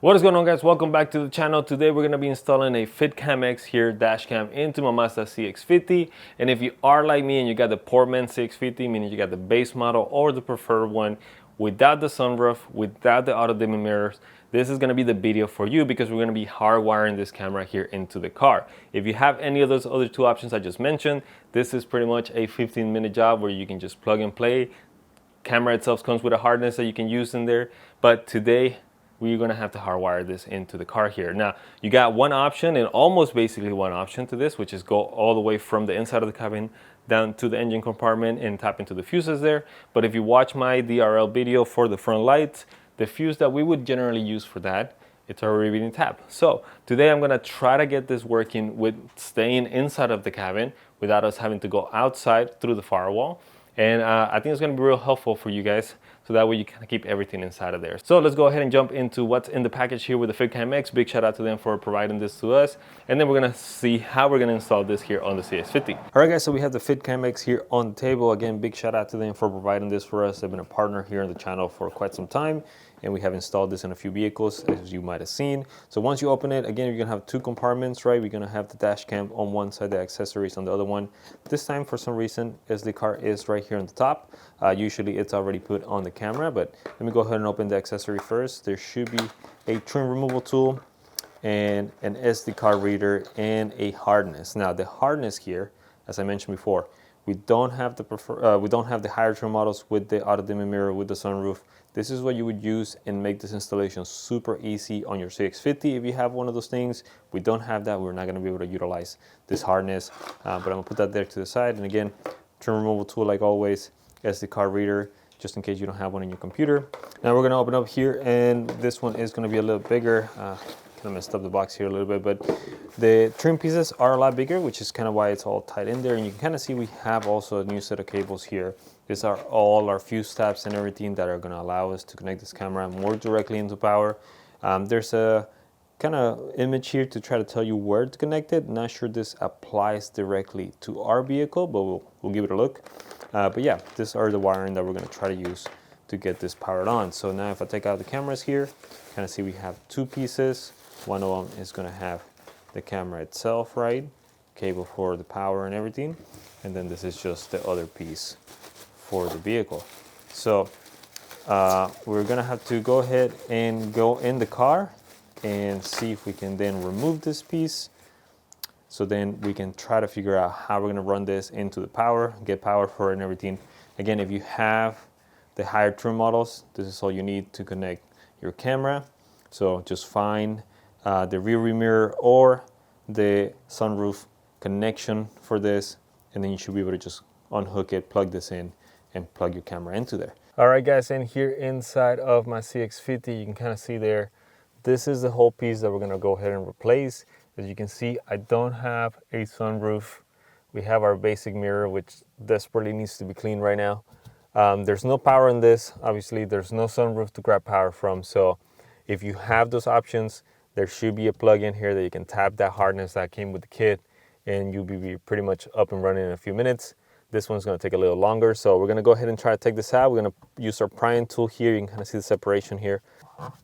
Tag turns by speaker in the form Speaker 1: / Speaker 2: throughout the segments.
Speaker 1: What is going on, guys? Welcome back to the channel. Today we're going to be installing a Fitcam X here dashcam into my Mazda CX-50. And if you are like me and you got the poor man CX-50, meaning you got the base model or the preferred one without the sunroof, without the auto dimming mirrors, this is going to be the video for you because we're going to be hardwiring this camera here into the car. If you have any of those other two options I just mentioned, this is pretty much a 15-minute job where you can just plug and play. Camera itself comes with a harness that you can use in there, but today we're going to have to hardwire this into the car here. Now, you got one option and almost basically one option to this, which is go all the way from the inside of the cabin down to the engine compartment and tap into the fuses there. But if you watch my DRL video for the front lights, the fuse that we would generally use for that, it's already been tapped. So today I'm going to try to get this working with staying inside of the cabin without us having to go outside through the firewall. And I think it's going to be real helpful for you guys, so that way you can keep everything inside of there. So let's go ahead and jump into what's in the package here with the Fitcam X. Big shout out to them for providing this to us. And then we're going to see how we're going to install this here on the CX-50. All right, guys, so we have the Fitcam X here on the table. Again, big shout out to them for providing this for us. They've been a partner here on the channel for quite some time, and we have installed this in a few vehicles, as you might have seen. So once you open it, again, you're gonna have two compartments, right? We're gonna have the dash cam on one side, the accessories on the other one. This time, for some reason, SD card is right here on the top. Usually it's already put on the camera, but let me go ahead and open the accessory first. There should be a trim removal tool and an SD card reader and a harness. Now, the harness here, as I mentioned before, we don't have the higher trim models with the auto dimming mirror with the sunroof. This is what you would use and make this installation super easy on your CX-50 if you have one of those things. We don't have that. We're not going to be able to utilize this harness, but I'm going to put that there to the side. And again, trim removal tool like always, SD card reader, just in case you don't have one in your computer. Now we're going to open up here, and this one is going to be a little bigger. Kind of messed up the box here a little bit, but the trim pieces are a lot bigger, which is kind of why it's all tied in there. And you can kind of see we have also a new set of cables here. These are all our fuse tabs and everything that are going to allow us to connect this camera more directly into power. There's a kind of image here to try to tell you where to connect it. Not sure this applies directly to our vehicle, but we'll give it a look. But yeah, these are the wiring that we're going to try to use to get this powered on. So now if I take out the cameras here, kind of see we have two pieces. One of them is going to have the camera itself, right? Cable for the power and everything. And then this is just the other piece for the vehicle. So we're going to have to go ahead and go in the car and see if we can then remove this piece. So then we can try to figure out how we're going to run this into the power, get power for it and everything. Again, if you have the higher trim models, this is all you need to connect your camera. So just find the rear view mirror or the sunroof connection for this, and then you should be able to just unhook it, plug this in, and plug your camera into there. All right, guys, and here inside of my CX-50, you can kind of see there, this is the whole piece that we're going to go ahead and replace. As you can see, I don't have a sunroof. We have our basic mirror, which desperately needs to be cleaned right now. There's no power in this. Obviously, there's no sunroof to grab power from. So if you have those options, there should be a plug in here that you can tap that harness that came with the kit, and you'll be pretty much up and running in a few minutes. This one's going to take a little longer, so we're going to go ahead and try to take this out. We're going to use our prying tool here. You can kind of see the separation here.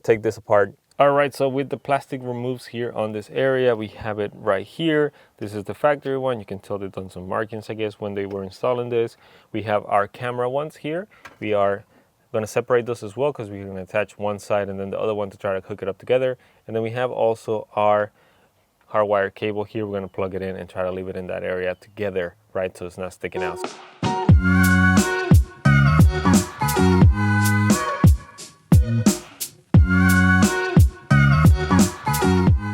Speaker 1: Take this apart. All right, so with the plastic removes here on this area, we have it right here. This is the factory one. You can tell they've done some markings, I guess, when they were installing this. We have our camera ones here. We are going to separate those as well because we're going to attach one side and then the other one to try to hook it up together. And then we have also our hardwire cable here. We're going to plug it in and try to leave it in that area together, right, so it's not sticking out.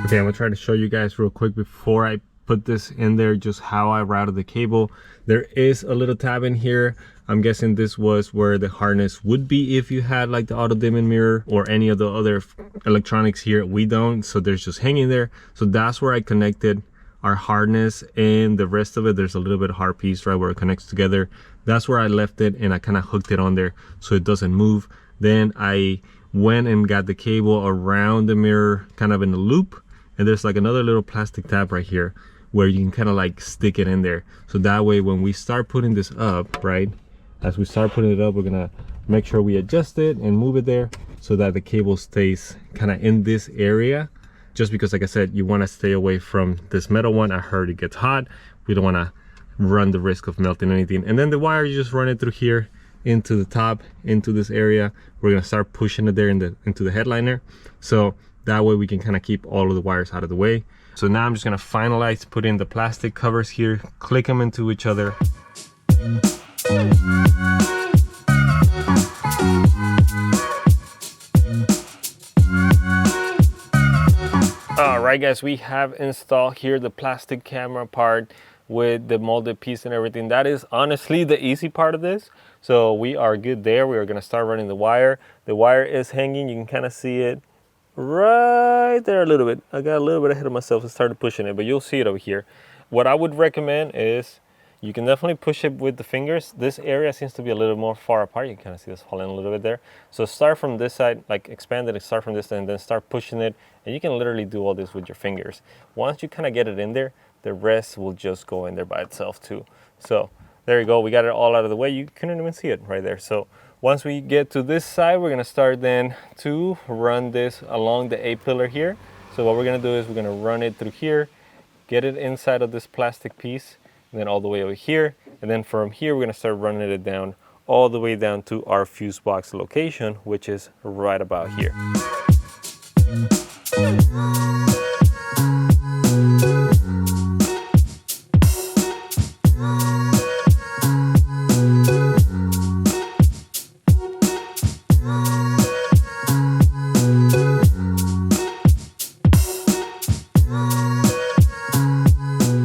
Speaker 1: Okay, I'm going to try to show you guys real quick before I put this in there just how I routed the cable. There is a little tab in here. I'm guessing this was where the harness would be if you had like the auto dimming mirror or any of the other electronics here. We don't, so there's just hanging there. So that's where I connected our harness, and the rest of it, there's a little bit of hard piece right where it connects together. That's where I left it, and I kind of hooked it on there so it doesn't move. Then I went and got the cable around the mirror kind of in a loop, and there's like another little plastic tab right here where you can kind of like stick it in there. So that way when we start putting this up, right, as we start putting it up, we're gonna make sure we adjust it and move it there so that the cable stays kind of in this area, just because like I said, you want to stay away from this metal one. I heard it gets hot. We don't want to run the risk of melting anything. And then the wire, you just run it through here into the top, into this area. We're going to start pushing it there into the headliner, so that way we can kind of keep all of the wires out of the way. So now I'm just going to finalize putting the plastic covers here, click them into each other. All right guys, we have installed here the plastic camera part with the molded piece and everything. That is honestly the easy part of this. So we are good there. We are going to start running the wire. The wire is hanging. You can kind of see it right there a little bit. I got a little bit ahead of myself and started pushing it, but you'll see it over here. What I would recommend is you can definitely push it with the fingers. This area seems to be a little more far apart. You can kind of see this falling a little bit there. So start from this side, like expand it and start from this side, and then start pushing it. And you can literally do all this with your fingers. Once you kind of get it in there, the rest will just go in there by itself too. So there you go. We got it all out of the way. You couldn't even see it right there. So once we get to this side, we're going to start then to run this along the A-pillar here. So what we're going to do is we're going to run it through here, get it inside of this plastic piece, and then all the way over here. And then from here, we're going to start running it down all the way down to our fuse box location, which is right about here.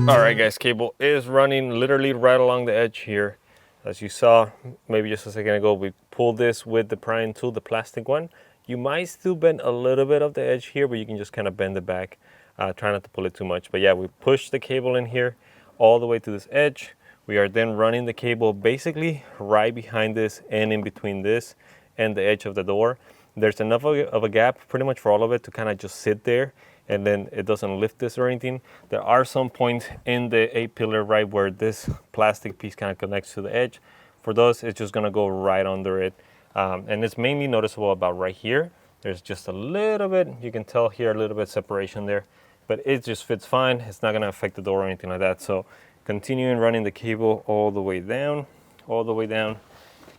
Speaker 1: Alright guys, cable is running literally right along the edge here. As you saw maybe just a second ago, we pulled this with the prying tool, the plastic one. You might still bend a little bit of the edge here, but you can just kind of bend it back. Try not to pull it too much. But yeah, we pushed the cable in here all the way to this edge. We are then running the cable basically right behind this and in between this and the edge of the door. There's enough of a gap pretty much for all of it to kind of just sit there, and then it doesn't lift this or anything. There are some points in the A-pillar right where this plastic piece kind of connects to the edge. For those, it's just gonna go right under it. And it's mainly noticeable about right here. There's just a little bit, you can tell here, a little bit separation there, but it just fits fine. It's not gonna affect the door or anything like that. So continuing running the cable all the way down, all the way down.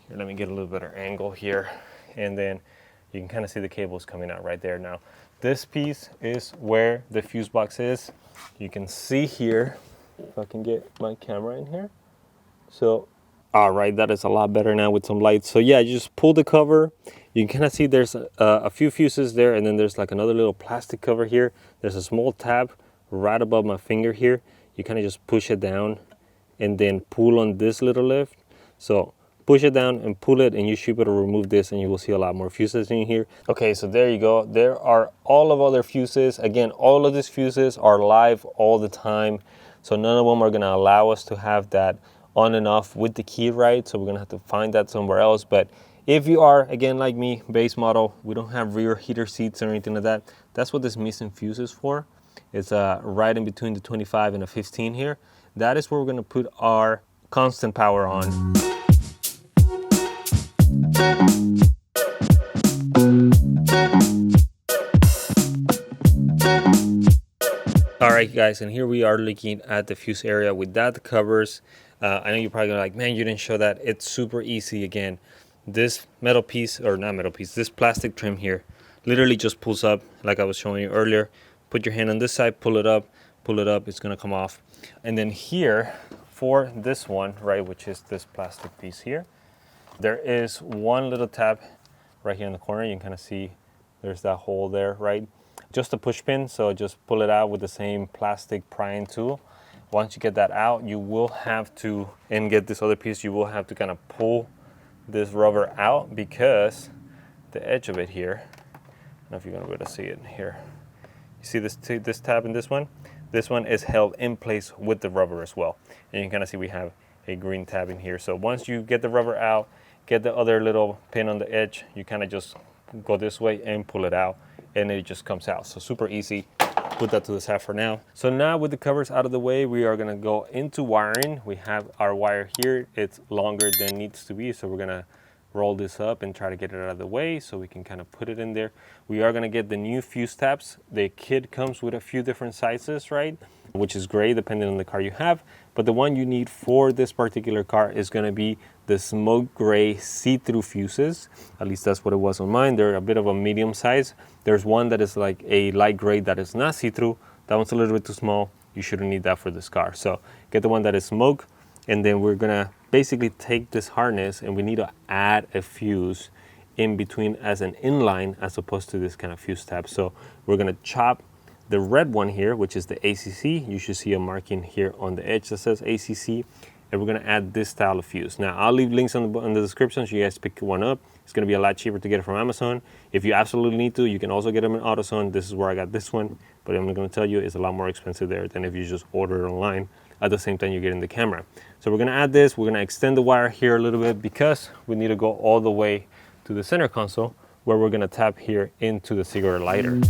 Speaker 1: Here, let me get a little better angle here. And then you can kind of see the cables coming out right there. Now, this piece is where the fuse box is. You can see here, if I can get my camera in here. So, all right, that is a lot better now with some lights. So yeah, you just pull the cover. You can kind of see there's a few fuses there, and then there's like another little plastic cover here. There's a small tab right above my finger here. You kind of just push it down and then pull on this little lift. So push it down and pull it, and you should be able to remove this, and you will see a lot more fuses in here. Okay, so there you go. There are all of other fuses. Again, all of these fuses are live all the time, so none of them are gonna allow us to have that on and off with the key, right? So we're gonna have to find that somewhere else. But if you are, again, like me, base model, we don't have rear heater seats or anything like that. That's what this missing fuse is for. It's right in between the 25 and the 15 here. That is where we're gonna put our constant power on. All right guys, and here we are looking at the fuse area without the covers. I know you're probably gonna like, man, you didn't show that. It's super easy. Again, this metal piece, or not metal piece, this plastic trim here literally just pulls up like I was showing you earlier. Put your hand on this side, pull it up, it's gonna come off. And then here for this one, right, which is this plastic piece here, there is one little tab right here in the corner. You can kind of see there's that hole there, right? Just a push pin, so just pull it out with the same plastic prying tool. Once you get that out, you will have to, and get this other piece, you will have to kind of pull this rubber out, because the edge of it here, I don't know if you're gonna be able to see it here. You see this tab and this one? This one is held in place with the rubber as well. And you can kind of see we have a green tab in here. So once you get the rubber out, get the other little pin on the edge, you kind of just go this way and pull it out, and it just comes out. So super easy. Put that to the side for now. So now with the covers out of the way, we are gonna go into wiring. We have our wire here. It's longer than it needs to be, so we're gonna roll this up and try to get it out of the way so we can kind of put it in there. We are going to get the new fuse tabs. The kit comes with a few different sizes, right? Which is great depending on the car you have. But the one you need for this particular car is going to be the smoke gray see-through fuses. At least that's what it was on mine. They're a bit of a medium size. There's one that is like a light gray that is not see-through. That one's a little bit too small. You shouldn't need that for this car. So get the one that is smoke, and then we're gonna basically take this harness and we need to add a fuse in between as an inline as opposed to this kind of fuse tab. So we're gonna chop the red one here, which is the ACC. You should see a marking here on the edge that says ACC, and we're gonna add this style of fuse. Now I'll leave links in the description so you guys pick one up. It's gonna be a lot cheaper to get it from Amazon. If you absolutely need to, you can also get them in AutoZone. This is where I got this one, but I'm gonna tell you it's a lot more expensive there than if you just order it online at the same time you get in the camera. So we're gonna add this, we're gonna extend the wire here a little bit because we need to go all the way to the center console where we're gonna tap here into the cigarette lighter.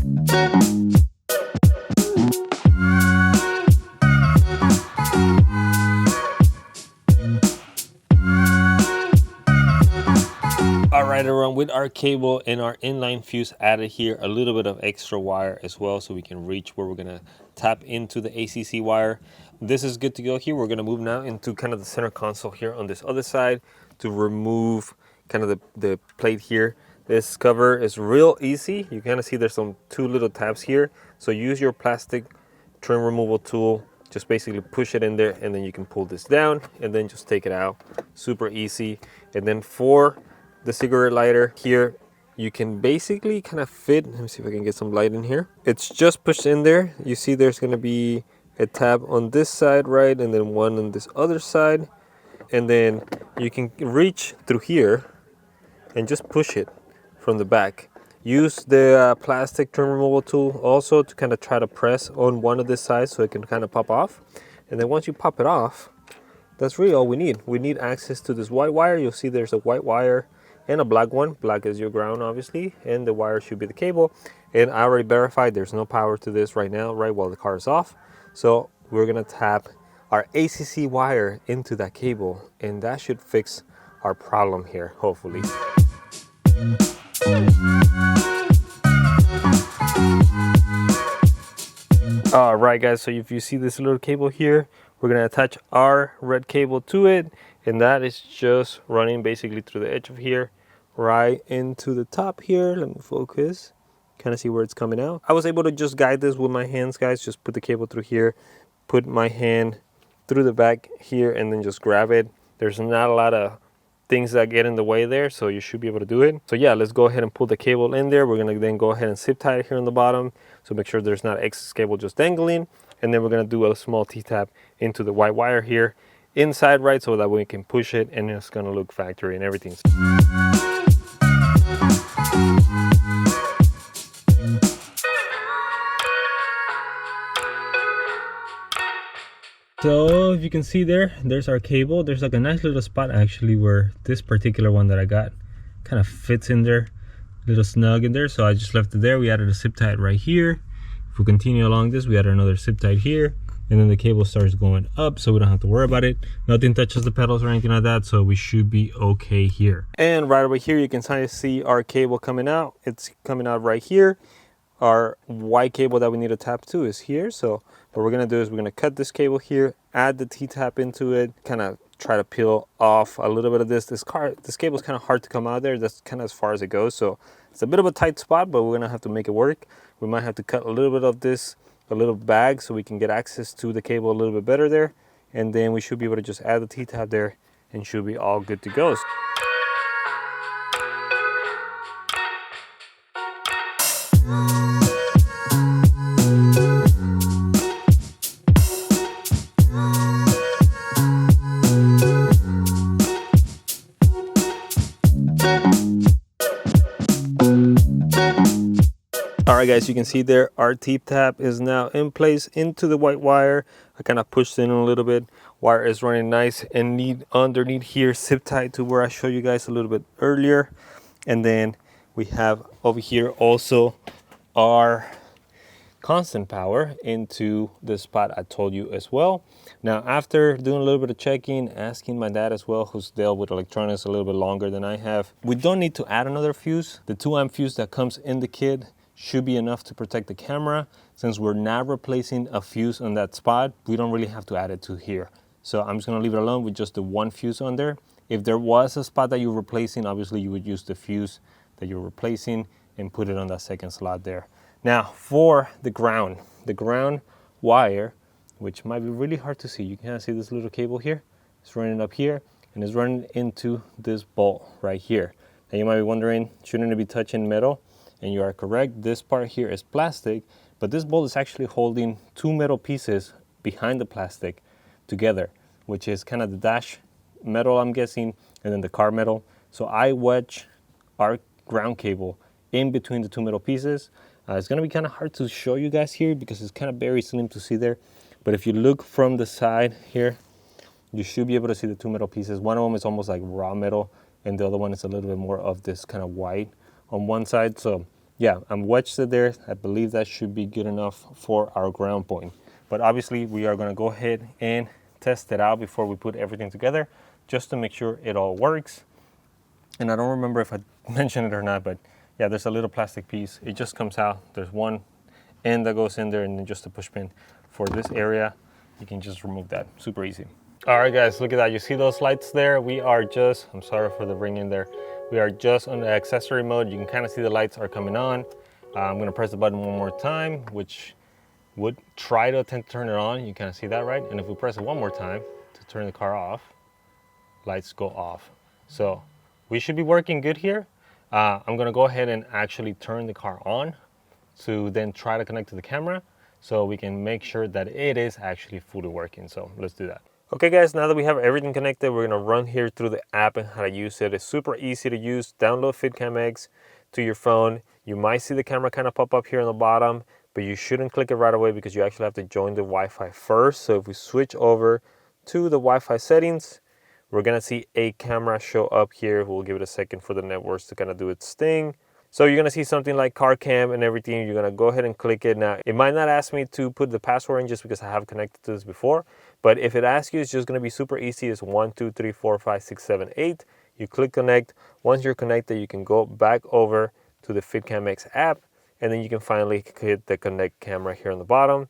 Speaker 1: Alright everyone, with our cable and our inline fuse added here, a little bit of extra wire as well so we can reach where we're gonna tap into the ACC wire. This is good to go here. We're gonna move now into kind of the center console here on this other side to remove kind of the plate here. This cover is real easy. You kind of see there's some two little tabs here. So use your plastic trim removal tool. Just basically push it in there and then you can pull this down and then just take it out. Super easy. And then for the cigarette lighter here, you can basically kind of fit, let me see if I can get some light in here. It's just pushed in there. You see there's gonna be a tab on this side, right? And then one on this other side. And then you can reach through here and just push it from the back. Use the plastic trim removal tool also to kind of try to press on one of the sides so it can kind of pop off. And then once you pop it off, that's really all we need. We need access to this white wire. You'll see there's a white wire and a black one. Black is your ground, obviously, and the wire should be the cable. And I already verified there's no power to this right now, right while the car is off. So we're gonna tap our ACC wire into that cable, and that should fix our problem here, hopefully. All right, guys, so if you see this little cable here, we're gonna attach our red cable to it, and that is just running basically through the edge of here, right into the top here. Let me focus, kind of see where it's coming out. I was able to just guide this with my hands, guys. Just put the cable through here, put my hand through the back here, and then just grab it. There's not a lot of things that get in the way there, so you should be able to do it. So yeah, let's go ahead and pull the cable in there. We're gonna then go ahead and zip tie it here on the bottom, so make sure there's not excess cable just dangling. And then we're gonna do a small T-tap into the white wire here inside, right, so that we can push it and it's gonna look factory and everything. So if you can see there's our cable. There's like a nice little spot actually where this particular one that I got kind of fits in there, a little snug in there. So I just left it there. We added a zip tie right here. If we continue along this, we add another zip tie here, and then the cable starts going up, so we don't have to worry about it. Nothing touches the pedals or anything like that, so we should be okay here. And right over here, you can kind of see our cable coming out. It's coming out right here. Our white cable that we need to tap to is here. So what we're gonna do is we're gonna cut this cable here, add the T-tap into it, kind of try to peel off a little bit of this. This cable is kind of hard to come out there. That's kind of as far as it goes. So it's a bit of a tight spot, but we're gonna have to make it work. We might have to cut a little bit of this, a little bag, so we can get access to the cable a little bit better there. And then we should be able to just add the T-tap there and should be all good to go. Alright guys, you can see there our T-tap is now in place into the white wire. I kind of pushed in a little bit. Wire is running nice and neat underneath here, zip tied to where I showed you guys a little bit earlier. And then we have over here also our constant power into the spot I told you as well. Now, after doing a little bit of checking, asking my dad as well, who's dealt with electronics a little bit longer than I have, we don't need to add another fuse. The 2 amp fuse that comes in the kit should be enough to protect the camera. Since we're not replacing a fuse on that spot, we don't really have to add it to here. So I'm just gonna leave it alone with just the 1 fuse on there. If there was a spot that you're replacing, obviously you would use the fuse that you're replacing and put it on that second slot there. Now for the ground wire, which might be really hard to see. You can see this little cable here. It's running up here and it's running into this bolt right here. Now you might be wondering, shouldn't it be touching metal? And you are correct. This part here is plastic, but this bolt is actually holding 2 metal pieces behind the plastic together, which is kind of the dash metal, I'm guessing, and then the car metal. So I wedge our ground cable in between the 2 metal pieces. It's gonna be kind of hard to show you guys here because it's kind of very slim to see there. But if you look from the side here, you should be able to see the 2 metal pieces. One of them is almost like raw metal, and the other one is a little bit more of this kind of white on one side. So yeah, I'm wedged it there. I believe that should be good enough for our ground point. But obviously we are gonna go ahead and test it out before we put everything together, just to make sure it all works. And I don't remember if I mentioned it or not, but yeah, there's a little plastic piece. It just comes out. There's one end that goes in there, and then just a push pin for this area. You can just remove that, super easy. All right guys, look at that. You see those lights there? We are just, I'm sorry for the ringing there. We are just on the accessory mode. You can kind of see the lights are coming on. I'm gonna press the button one more time, which would try to attempt to turn it on. You kind of see that, right? And if we press it one more time to turn the car off, lights go off. So we should be working good here. I'm gonna go ahead and actually turn the car on to then try to connect to the camera so we can make sure that it is actually fully working. So let's do that. Okay guys, now that we have everything connected, we're gonna run here through the app and how to use it. It's super easy to use. Download Fitcam X to your phone. You might see the camera kind of pop up here on the bottom, but you shouldn't click it right away because you actually have to join the Wi-Fi first. So if we switch over to the Wi-Fi settings, we're gonna see a camera show up here. We'll give it a second for the networks to kind of do its thing. So you're gonna see something like car cam and everything. You're gonna go ahead and click it. Now, it might not ask me to put the password in just because I have connected to this before, but if it asks you, it's just gonna be super easy. It's 1, 2, 3, 4, 5, 6, 7, 8. You click connect. Once you're connected, you can go back over to the Fitcam X app, and then you can finally hit the connect camera here on the bottom,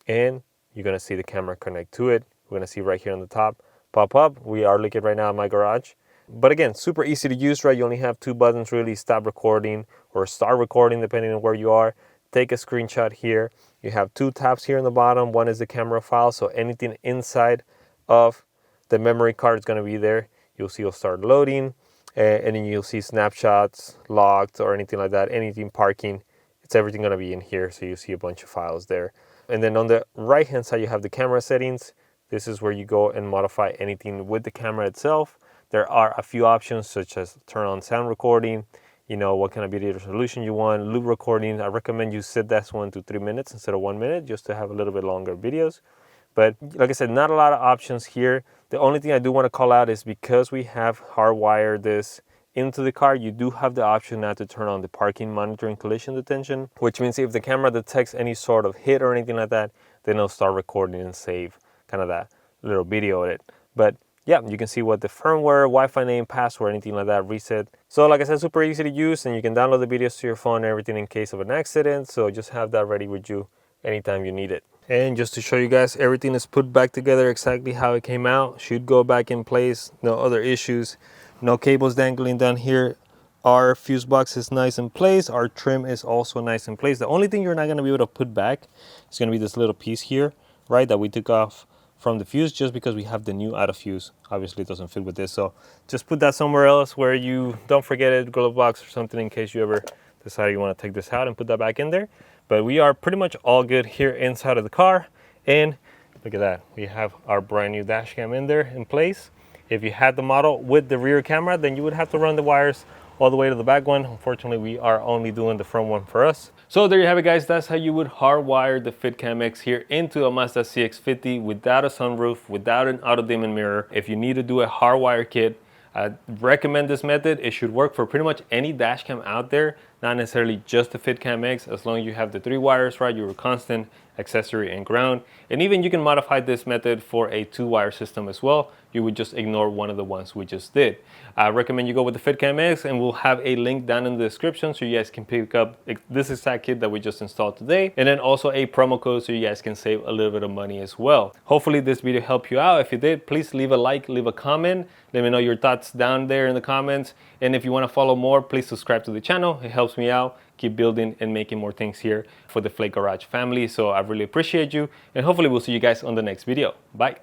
Speaker 1: and you're gonna see the camera connect to it. We're gonna see right here on the top pop up. We are looking right now at my garage. But again, super easy to use, right? You only have 2 buttons really, stop recording or start recording depending on where you are. Take a screenshot here. You have 2 tabs here on the bottom. One is the camera file, so anything inside of the memory card is gonna be there. You'll see it'll start loading, and then you'll see snapshots, logged, or anything like that, anything parking. It's everything gonna be in here, so you see a bunch of files there. And then on the right-hand side, you have the camera settings. This is where you go and modify anything with the camera itself. There are a few options such as turn on sound recording, you know, what kind of video resolution you want, loop recording. I recommend you set that one to 3 minutes instead of 1 minute just to have a little bit longer videos. But like I said, not a lot of options here. The only thing I do want to call out is because we have hardwired this into the car, you do have the option now to turn on the parking monitoring collision detection, which means if the camera detects any sort of hit or anything like that, then it'll start recording and save kind of that little video of it. But yeah, you can see what the firmware, Wi-Fi name, password, anything like that, reset. So like I said, super easy to use, and you can download the videos to your phone and everything in case of an accident. So just have that ready with you anytime you need it. And just to show you guys, everything is put back together exactly how it came out. Should go back in place, no other issues, no cables dangling down here. Our fuse box is nice in place. Our trim is also nice in place. The only thing you're not gonna be able to put back is gonna be this little piece here, right, that we took off from the fuse just because we have the new out of fuse. Obviously it doesn't fit with this, so just put that somewhere else where you don't forget it, glove box or something, in case you ever decide you want to take this out and put that back in there. But we are pretty much all good here inside of the car, and look at that, we have our brand new dash cam in there in place. If you had the model with the rear camera, then you would have to run the wires all the way to the back one. Unfortunately, we are only doing the front one for us. So there you have it, guys. That's how you would hardwire the Fitcam X here into a Mazda CX-50 without a sunroof, without an auto-dimming mirror. If you need to do a hardwire kit, I recommend this method. It should work for pretty much any dash cam out there not necessarily just the Fitcam X. As long as you have the 3 wires right, your constant, accessory, and ground. And even you can modify this method for a 2-wire system as well. You would just ignore one of the ones we just did. I recommend you go with the Fitcam X, and we'll have a link down in the description so you guys can pick up this exact kit that we just installed today, and then also a promo code so you guys can save a little bit of money as well. Hopefully this video helped you out. If it did, please leave a like, leave a comment. Let me know your thoughts down there in the comments. And if you want to follow more, please subscribe to the channel. It helps me out keep building and making more things here for the Flake Garage family. So I really appreciate you, and hopefully we'll see you guys on the next video. Bye.